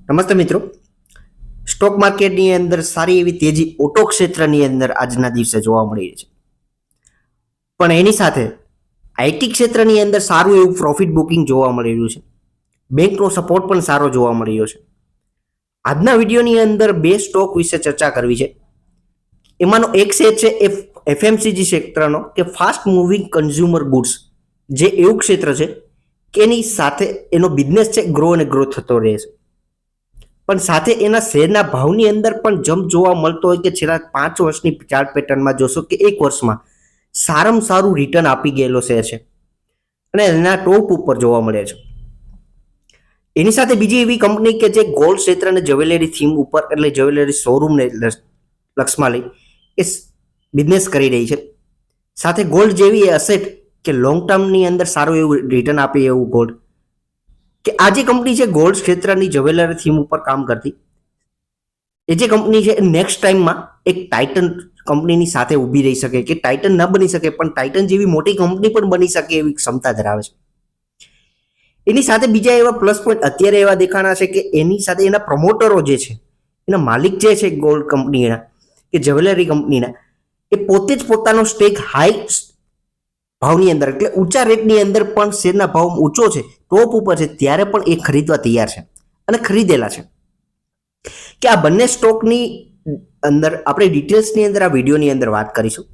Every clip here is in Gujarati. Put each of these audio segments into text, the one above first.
નમસ્તે મિત્રો. સ્ટોક માર્કેટની અંદર સારી એવી તેજી ઓટો ક્ષેત્રની અંદર આજના દિવસે જોવા મળી રહી છે, પણ એની સાથે આઈટી ક્ષેત્રની અંદર સારું એવું પ્રોફિટ બુકિંગ જોવા મળી રહ્યું છે. બેંકનો સપોર્ટ પણ સારો જોવા મળી રહ્યો છે. આજના વિડીયોની અંદર બે સ્ટોક વિશે ચર્ચા કરવી છે. એમાંનો એક શેર છે એફએમસીજી ક્ષેત્રનો, કે ફાસ્ટ મૂવિંગ કન્ઝ્યુમર ગુડ્સ, જે એવું ક્ષેત્ર છે કે એની સાથે એનો બિઝનેસ છે ગ્રો અને ગ્રો થતો રહે છે, પણ સાથે એના શેરના ભાવની અંદર પણ જમ્પ જોવા મળતો હોય કે છેલ્લા 5 વર્ષની ચાર્ટ પેટર્નમાં જોશો કે 1 વર્ષમાં સારામાં સારું રિટર્ન આપી ગયેલો શેર છે અને એના ટોપ ઉપર જોવા મળે છે. એની સાથે બીજી એવી કંપની કે જે ગોલ્ડ ક્ષેત્ર અને જ્વેલરી થીમ ઉપર, એટલે જ્વેલરી શોરૂમને લક્ષમાં લઈ એ બિઝનેસ કરી રહી છે. સાથે ગોલ્ડ જેવી એસેટ કે લોંગ ટર્મની અંદર સારું એવું રિટર્ન આપે એવું ગોલ્ડ, કે આ જે કંપની છે ગોલ્ડ ક્ષેત્રની જ્વેલરી થીમ ઉપર કામ કરતી, એ જે કંપની છે નેક્સ્ટ ટાઈમમાં એક ટાઇટન કંપનીની સાથે ઊભી રહી શકે, કે ટાઇટન ન બની શકે પણ ટાઇટન જેવી મોટી કંપની પણ બની શકે એવી ક્ષમતા ધરાવે છે. એની સાથે બીજા એવા પ્લસ પોઈન્ટ અત્યારે એવા દેખાણા છે કે એની સાથે એના પ્રમોટરો જે છે, એના માલિક જે છે ગોલ્ડ કંપનીના કે જ્વેલરી કંપનીના, એ પોતે જ પોતાનો સ્ટેક હાઈ ભાવની અંદર, એટલે ઊંચા રેટની અંદર પણ શેરના ભાવ ઊંચો છે, ટોપ ઉપર છે, ત્યારે પણ એ ખરીદવા તૈયાર છે અને ખરીદેલા છે. કે આ બંને સ્ટોકની અંદર આપણે ડિટેલ્સની અંદર આ વિડીયોની અંદર વાત કરીશું.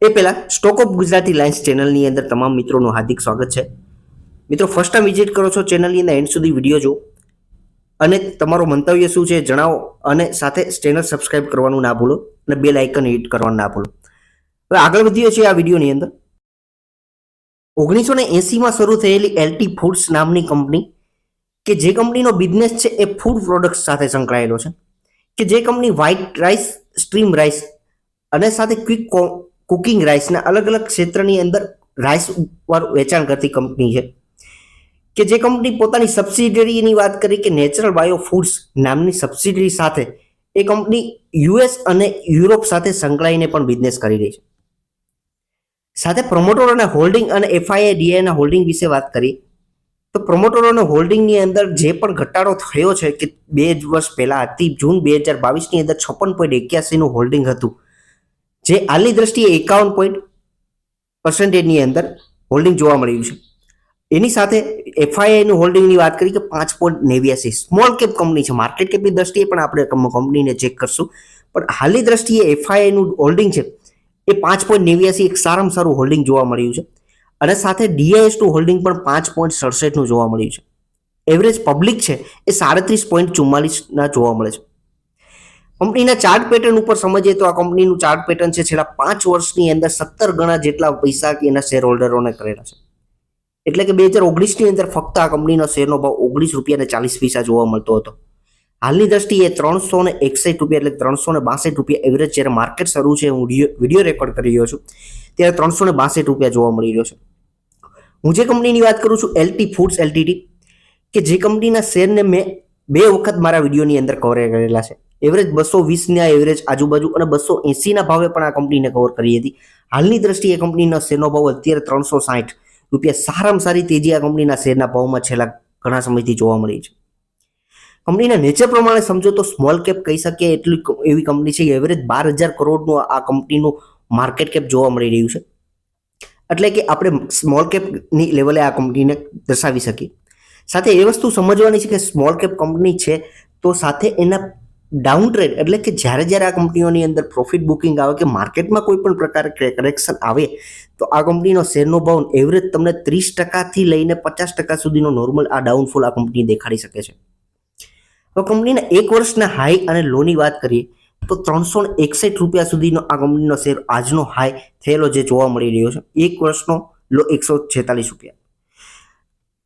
એ પહેલા સ્ટોક ઓફ ગુજરાતી લાઇન્સ ચેનલની અંદર તમામ મિત્રોનું હાર્દિક સ્વાગત છે. મિત્રો, ફર્સ્ટ ટાઈમ વિઝિટ કરો છો ચેનલની અંદર એન્ડ સુધી વિડીયો જો અને તમારો મંતવ્ય શું છે જણાવો, અને સાથે ચેનલ સબસ્ક્રાઇબ કરવાનું ના ભૂલો અને બેલ આઇકન હિટ કરવાનું ના ભૂલો. હવે આગળ વધીએ છીએ આ વિડીયોની અંદર. 1980માં શરૂ થયેલી એલટી ફૂડ્સ નામની કંપની, કે જે કંપનીનો બિઝનેસ છે એ ફૂડ પ્રોડક્ટ્સ સાથે સંકળાયેલો છે, કે જે company white rice, stream rice અને સાથે ક્વિક કુકિંગ રાઈસના અલગ અલગ ક્ષેત્રની અંદર રાઈસ ઉપર વેચાણ કરતી કંપની છે, કે જે કંપની પોતાની સબસિડરીની વાત કરી કે નેચરલ બાયો ફૂડ્સ નામની સબસિડરી સાથે એ કંપની યુએસ અને યુરોપ સાથે સંકળાઈને પણ બિઝનેસ કરી રહી છે. સાથે પ્રમોટરોના હોલ્ડિંગ અને એફઆઈઆઈડીઆઈના હોલ્ડિંગ વિશે વાત કરીએ તો પ્રમોટરોના હોલ્ડિંગની અંદર જે પણ ઘટાડો થયો છે, કે 2 વર્ષ પહેલા હતી જૂન 2022ની અંદર 56.81નું હોલ્ડિંગ હતું, જે હાલની દ્રષ્ટિએ 51% અંદર હોલ્ડિંગ જોવા મળ્યું છે. એની સાથે એફઆઈઆઈનું હોલ્ડિંગની વાત કરી કે 5.89, સ્મોલ કેપ કંપની છે. માર્કેટ કેપની દ્રષ્ટિએ પણ આપણે કંપનીને ચેક કરશું, પણ હાલની દ્રષ્ટિએ એફઆઈઆઈનું હોલ્ડિંગ છે એ 5.89, એક સારામાં સારું હોલ્ડિંગ જોવા મળ્યું છે. અને સાથે ડીઆઈએસનું હોલ્ડિંગ પણ 5.67નું જોવા મળ્યું છે. એવરેજ પબ્લિક છે એ 37.44ના જોવા મળે છે. કંપનીના ચાર્ટ પેટર્ન ઉપર સમજીએ તો આ કંપનીનું ચાર્ટ પેટર્ન છે છેલ્લા 5 વર્ષની અંદર 17 ગણા જેટલા પૈસા એના શેર હોલ્ડરોને કરેલા છે. એટલે કે 2019ની અંદર ફક્ત આ કંપનીનો શેરનો ભાવ ₹19.40 જોવા મળતો હતો. હાલની દ્રષ્ટિએ ₹361, એટલે ₹362 એવરેજ જ્યારે માર્કેટ શરૂ છે, હું વિડીયો રેકોર્ડ કરી રહ્યો છું ત્યારે ₹362 જોવા મળી રહ્યો છે. હું જે કંપનીની વાત કરું છું એલટી ફૂડ્સ એલટીડી, કે જે કંપનીના શેરને મેં 2 વખત મારા વિડીયોની અંદર કવર કરેલા છે. એવરેજ 220ના એવરેજ આજુબાજુ અને 280ના ભાવે પણ આ કંપનીને કવર કરી હતી. હાલની દ્રષ્ટિએ કંપનીના શેરનો ભાવ અત્યારે ₹360, સારામાં સારી તેજી આ કંપનીના શેરના ભાવમાં છેલ્લા ઘણા સમયથી જોવા મળી છે. કંપનીના નેચર પ્રમાણે સમજો તો સ્મોલ કેપ કહી શકીએ એટલી એવી કંપની છે. એવરેજ 12,000 કરોડનું આ કંપનીનું માર્કેટ કેપ જોવા મળી રહ્યું છે. એટલે કે આપણે સ્મોલ કેપની લેવલે આ કંપનીને દર્શાવી શકીએ. સાથે એ વસ્તુ સમજવાની છે કે સ્મોલ કેપ કંપની છે તો સાથે એના ડાઉન ટ્રેડ, એટલે કે જ્યારે આ કંપનીઓની અંદર પ્રોફિટ બુકિંગ આવે કે માર્કેટમાં કોઈ પણ પ્રકારે કરેક્શન આવે તો આ કંપનીનો શેરનો ભાવ એવરેજ તમને 30%થી લઈને 50% સુધીનો નોર્મલ આ ડાઉનફોલ આ કંપની દેખાડી શકે છે. તો કંપનીના 1 વર્ષના હાઈ અને લોની વાત કરીએ તો ₹361 સુધીનો આ કંપનીનો શેર આજનો હાઈ થયેલો જે જોવા મળી રહ્યો છે. 1 વર્ષનો લો ₹146.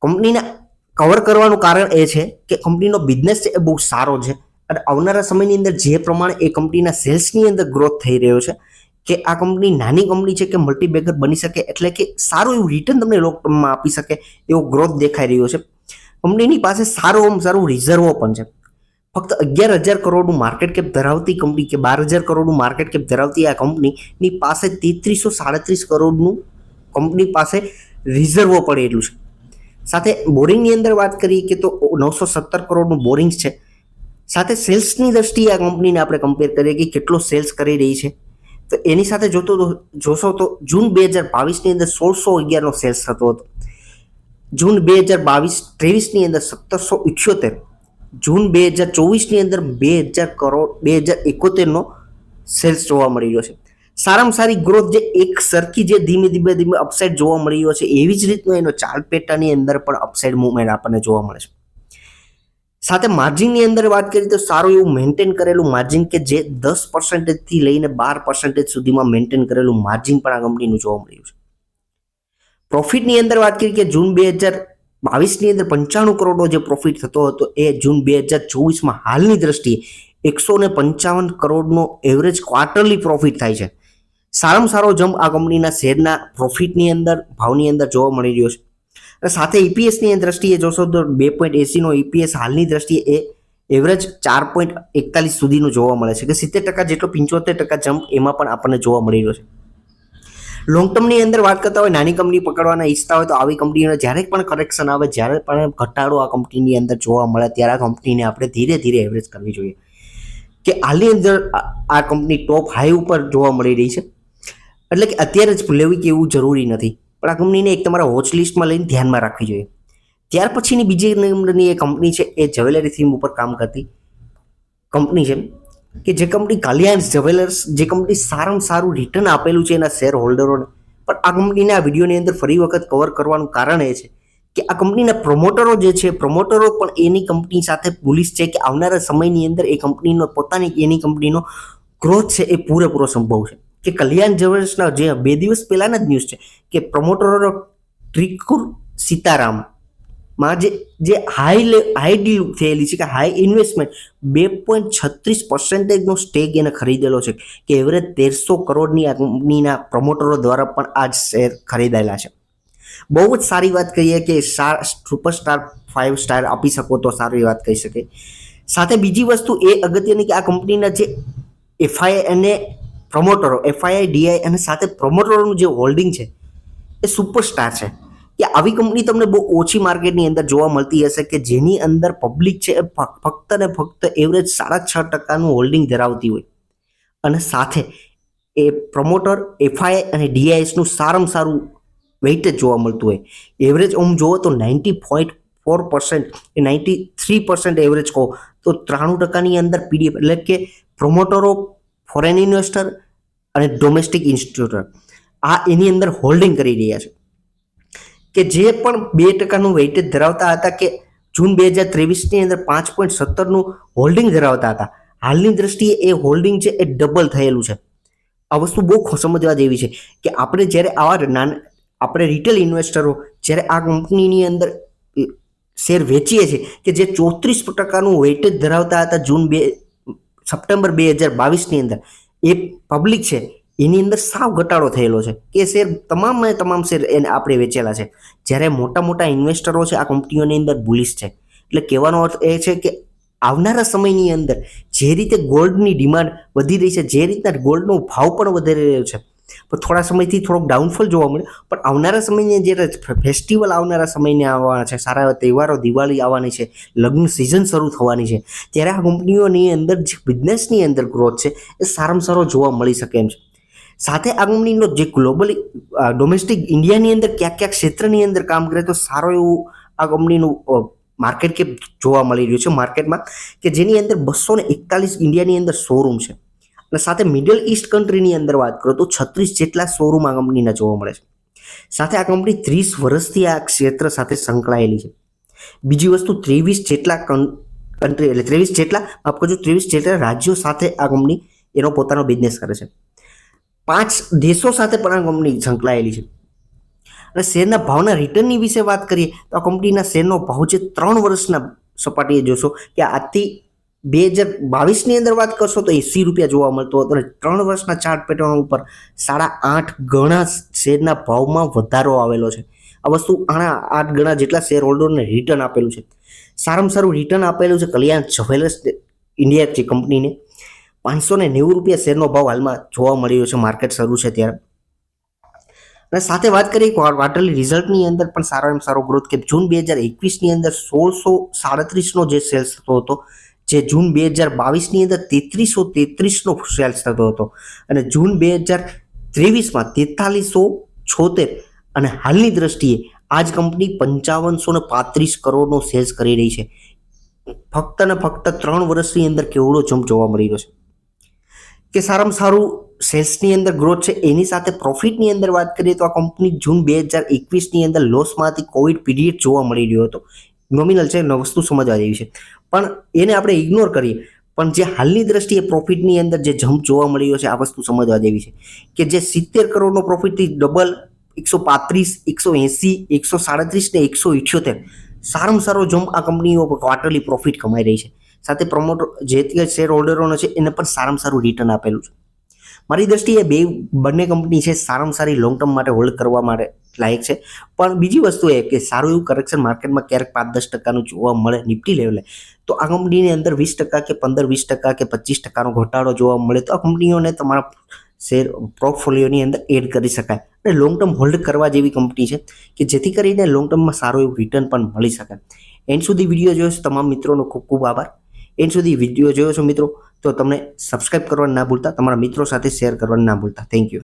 કંપનીના કવર કરવાનું કારણ એ છે કે કંપનીનો બિઝનેસ છે એ બહુ સારો છે અને આવનારા સમયની અંદર જે પ્રમાણે એ કંપનીના સેલ્સની અંદર ગ્રોથ થઈ રહ્યો છે, કે આ કંપની નાની કંપની છે કે મલ્ટીબેગર બની શકે, એટલે કે સારું એવું રિટર્ન તમને લોંગ ટર્મમાં આપી શકે એવો ગ્રોથ દેખાઈ રહ્યો છે. કંપનીની પાસે સારું રિઝર્વો પણ છે. ફક્ત 11,000 કરોડનું માર્કેટ કેપ ધરાવતી કંપની, કે 12,000 કરોડનું માર્કેટ કેપ ધરાવતી આ કંપનીની પાસે 3,337 કરોડનું કંપની પાસે રિઝર્વો પડેલું છે. સાથે બોરિંગની અંદર વાત કરીએ કે તો 917 કરોડનું બોરિંગ છે. સાથે સેલ્સની દ્રષ્ટિએ આ કંપનીને આપણે કમ્પેર કરીએ કે કેટલો સેલ્સ કરી રહી છે, તો એની સાથે જોશો તો જૂન 2022ની અંદર 1611નો સેલ્સ થતો હતો. જૂન 2023ની અંદર 1778, જૂન 2024ની અંદર 2071નો સેલ્સ જોવા મળી રહ્યો છે. સારામાં સારી ગ્રોથ જે એક સરખી જે ધીમે ધીમે અપસાઇડ જોવા મળી રહ્યો છે, એવી જ રીતનો એનો ચાર્ટ પેટર્નની અંદર પણ અપસાઇડ મૂવમેન્ટ આપણને જોવા મળે છે. સાથે માર્જિનની અંદર વાત કરીએ તો સારું એવું મેન્ટેન કરેલું માર્જિન કે જે 10%થી લઈને 12% સુધીમાં મેન્ટેન કરેલું માર્જિન પણ આ કંપનીનું જોવા મળ્યું છે. પ્રોફિટની અંદર વાત કરીએ કે જૂન 2022ની અંદર 95 કરોડનો જે પ્રોફિટ થતો હતો એ જૂન 2024માં હાલની દ્રષ્ટિએ 155 કરોડનો એવરેજ ક્વાર્ટરલી પ્રોફિટ થાય છે. સારામાં સારો જમ્પ આ કંપનીના શેરના પ્રોફિટની અંદર ભાવની અંદર જોવા મળી રહ્યો છે. અને સાથે ઈપીએસની દ્રષ્ટિએ જોશો તો 2.80નો ઈપીએસ હાલની દ્રષ્ટિએ એ એવરેજ 4.41 સુધીનું જોવા મળે છે કે 70% જેટલો 75% જમ્પ એમાં પણ આપણને જોવા મળી રહ્યો છે. લોંગ ટર્મની અંદર વાત કરતા હોય, નાની કંપની પકડવાના ઈચ્છતા હોય તો આવી કંપનીઓને જ્યારે પણ કરેક્શન આવે, જ્યારે પણ ઘટાડો આ કંપનીની અંદર જોવા મળે ત્યારે આ કંપનીને આપણે ધીરે ધીરે એવરેજ કરવી જોઈએ. કે હાલની અંદર આ કંપની ટોપ હાઈ ઉપર જોવા મળી રહી છે, એટલે કે અત્યારે જ લેવી કે એવું જરૂરી નથી, પણ આ કંપનીને એક તમારા વોચ લિસ્ટમાં લઈને ધ્યાનમાં રાખવી જોઈએ. ત્યાર પછીની બીજી નંબરની એ કંપની છે, એ જ્વેલરી થીમ ઉપર કામ કરતી કંપની છે કે જે કંપની કલ્યાણ જ્વેલર્સ, જે કંપની સારામાં સારું રિટર્ન આપેલું છે એના શેર હોલ્ડરોને. પણ આ કંપનીને આ વિડીયોની અંદર ફરી વખત કવર કરવાનું કારણ એ છે કે આ કંપનીના પ્રમોટરો જે છે, પ્રમોટરો પણ એની કંપની સાથે બુલિશ છે કે આવનારા સમયની અંદર એ કંપનીનો એની કંપનીનો ગ્રોથ છે એ પૂરેપૂરો સંભવ છે. કે કલ્યાણ જ્વેલર્સના જે 2 દિવસ પહેલાના જ ન્યૂઝ છે કે પ્રમોટરો ત્રિકુર સીતારામ માં જે હાઈ ડીલ થયેલી છે કે હાઈ ઇન્વેસ્ટમેન્ટ 2.36%નો સ્ટેક એને ખરીદેલો છે કે એવરેજ 1300 કરોડની આ કંપનીના પ્રમોટરો દ્વારા પણ આ શેર ખરીદાયેલા છે. બહુ જ સારી વાત કહીએ કે સુપરસ્ટાર 5 સ્ટાર આપી શકો તો સારી વાત કહી શકે. સાથે બીજી વસ્તુ એ અગત્યની કે આ કંપનીના જે એફઆઈ અને પ્રમોટરો, એફઆઈ, ડીઆઈ અને સાથે પ્રમોટરોનું જે હોલ્ડિંગ છે એ સુપરસ્ટાર છે. કે આવી કંપની તમને બહુ ઓછી માર્કેટની અંદર જોવા મળતી હશે કે જેની અંદર પબ્લિક છે એ ફક્ત ને ફક્ત એવરેજ 6.5%નું હોલ્ડિંગ ધરાવતી હોય અને સાથે એ પ્રમોટર, એફઆઈ અને ડીઆઈએસનું સારામાં સારું વેઇટેજ જોવા મળતું હોય. એવરેજ આમ જુઓ તો 90.4%, એ 93% એવરેજ કહો તો 93%ની અંદર પીડીએફ, એટલે કે પ્રમોટરો, ફોરેન ઇન્વેસ્ટર અને ડોમેસ્ટિક ઇન્સ્ટિટ્યુટર આ એની અંદર હોલ્ડિંગ કરી રહ્યા છે કે જે પણ 2%નું વેઇટેજ ધરાવતા હતા કે જૂન 2023ની અંદર 5.17નું હોલ્ડિંગ ધરાવતા હતા. હાલની દ્રષ્ટિએ એ હોલ્ડિંગ છે એ ડબલ થયેલું છે. આ વસ્તુ બહુ સમજવા જેવી છે કે આપણે જ્યારે આપણે રિટેલ ઇન્વેસ્ટરો જ્યારે આ કંપનીની અંદર શેર વેચીએ છીએ કે જે 34%નું વેઇટેજ ધરાવતા હતા સપ્ટેમ્બર 2022ની અંદર, એ પબ્લિક છે એની અંદર સાવ ઘટાડો થયેલો છે કે શેર તમામ શેર એને આપણે વેચેલા છે. જ્યારે મોટા મોટા ઇન્વેસ્ટરો છે આ કંપનીઓની અંદર બુલિશ છે. એટલે કહેવાનો અર્થ એ છે કે આવનારા સમયની અંદર જે રીતે ગોલ્ડની ડિમાન્ડ વધી રહી છે, જે રીતના ગોલ્ડનો ભાવ પણ વધી રહ્યો છે, પણ થોડા સમયથી થોડોક ડાઉનફોલ જોવા મળે, પણ આવનારા સમયની જ્યારે ફેસ્ટિવલ આવનારા સમયને આવવાના છે, સારા એવા તહેવારો, દિવાળી આવવાની છે, લગ્ન સિઝન શરૂ થવાની છે, ત્યારે આ કંપનીઓની અંદર જે બિઝનેસની અંદર ગ્રોથ છે એ સારામાં સારો જોવા મળી શકે એમ છે. સાથે આ કંપનીનો જે ગ્લોબલી ડોમેસ્ટિક ઇન્ડિયાની અંદર ક્યાંક ક્ષેત્રની અંદર કામ કરે તો સારો એવું આ કંપનીનું માર્કેટ કેપ જોવા મળી રહ્યું છે માર્કેટમાં, કે જેની અંદર 241 ઇન્ડિયાની અંદર શોરૂમ છે. અને સાથે મિડલ ઈસ્ટ કન્ટ્રીની અંદર વાત કરો તો 36 જેટલા શોરૂમ આ કંપનીના જોવા મળે છે. સાથે આ કંપની 30 વર્ષથી આ ક્ષેત્ર સાથે સંકળાયેલી છે. બીજી વસ્તુ 23 જેટલા કન્ટ્રી, એટલે 23 જેટલા રાજ્યો સાથે આ કંપની એનો પોતાનો બિઝનેસ કરે છે. 5 દેશો સાથે પણ આ કંપની સંકળાયેલી છે. અને શેરના ભાવના રિટર્નની વિશે વાત કરીએ તો આ કંપનીના શેરનો ભાવ છે 3 વર્ષના સપાટીએ જોશો કે આજથી 2022ની અંદર વાત કરશો તો 80 રૂપિયા જોવા મળતો હતો અને 3 વર્ષના ચાર્ટ પેટર્ન ઉપર 8.5 ગણા શેરના ભાવમાં વધારો આવેલો છે. આ વસ્તુ 8 ગણા જેટલા શેર હોલ્ડરને રિટર્ન આપેલું છે. સારામાં સારું રિટર્ન આપેલું છે કલ્યાણ જ્વેલર્સ ઇન્ડિયા જે કંપનીને. 590 રૂપિયા શેરનો ભાવ હાલમાં જોવા મળી રહ્યો છે માર્કેટ શરૂ છે ત્યારે. અને સાથે વાત કરીએ ક્વાર્ટરલી રિઝલ્ટની અંદર પણ સારો ગ્રોથ કે જૂન 2021ની અંદર 1637નો જે સેલ્સ થતો હતો, જે જૂન 2022ની અંદર 3333નો સેલ્સ થતો હતો અને જૂન 2023માં 4376 અને હાલની દ્રષ્ટિએ આજ કંપની 5535 કરોડનો સેલ્સ કરી રહી છે. ફક્ત ને ફક્ત 3 વર્ષની અંદર કેવડો જમ્પ જોવા મળી રહ્યો છે કે સારામાં સારું સેલ્સની અંદર ગ્રોથ છે. એની સાથે પ્રોફિટની અંદર વાત કરીએ તો આ કંપની જૂન 2021ની અંદર લોસમાંથી કોવિડ પીરિયડ જોવા મળી રહ્યો હતો. નોમિનલ છે, વસ્તુ સમજવા જેવી છે, પણ એને આપણે ઇગ્નોર કરીએ. પણ જે હાલની દ્રષ્ટિએ પ્રોફિટની અંદર જે જમ્પ જોવા મળી રહ્યો છે આ વસ્તુ સમજવા જેવી છે કે જે 70 કરોડનો પ્રોફિટથી ડબલ 135, 180, 137 ને 178 સારામાં સારો જમ્પ આ કંપનીઓ ક્વાર્ટરલી પ્રોફિટ કમાઈ રહી છે. સાથે પ્રમોટર જે તે શેર હોલ્ડરોનો છે એને પણ સારામાં સારું રિટર્ન આપેલું છે. મારી દ્રષ્ટિએ બંને કંપની છે સારામાં સારી લોંગ ટર્મ માટે હોલ્ડ કરવા માટે લાયક છે. પણ બીજી વસ્તુ એ કે સારું એવું કરેક્શન માર્કેટમાં ક્યારેક 5-10% જોવા મળે નિફ્ટી લેવલે, તો આ કંપનીની અંદર 20% કે 15-20% કે 25% ઘટાડો જોવા મળે તો આ કંપનીઓને તમારા શેર પોર્ટફોલિયોની અંદર એડ કરી શકાય અને લોંગ ટર્મ હોલ્ડ કરવા જેવી કંપની છે કે જેથી કરીને લોંગ ટર્મમાં સારું એવું રિટર્ન પણ મળી શકે. એન્ડ સુધી વિડીયો જોયો છે તમામ મિત્રોનો ખૂબ ખૂબ આભાર. એન્ડ સુધી વિડીયો જોયો છો મિત્રો તો તમને સબસ્ક્રાઇબ કરવાનું ના ભૂલતા, તમારા મિત્રો સાથે શેર કરવાનું ના ભૂલતા. Thank you.